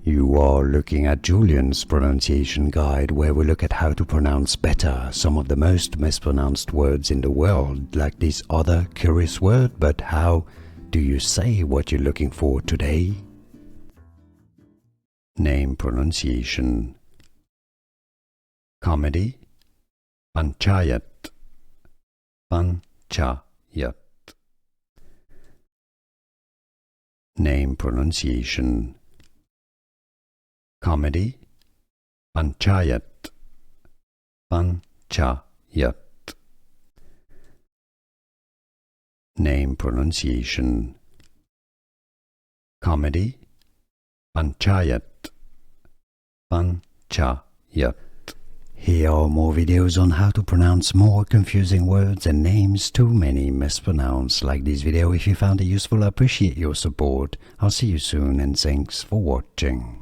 You are looking at Julian's pronunciation guide, where we look at how to pronounce better some of the most mispronounced words in the world, like this other curious word. But how do you say what you're looking for today? Name pronunciation. Comedy. Panchayat. Panchayat. Name pronunciation. Comedy. Panchayat. Panchayat. Name pronunciation. Comedy. Panchayat. Panchayat. Here are more videos on how to pronounce more confusing words and names too many mispronounced. Like this video if you found it useful. I appreciate your support. I'll see you soon and thanks for watching.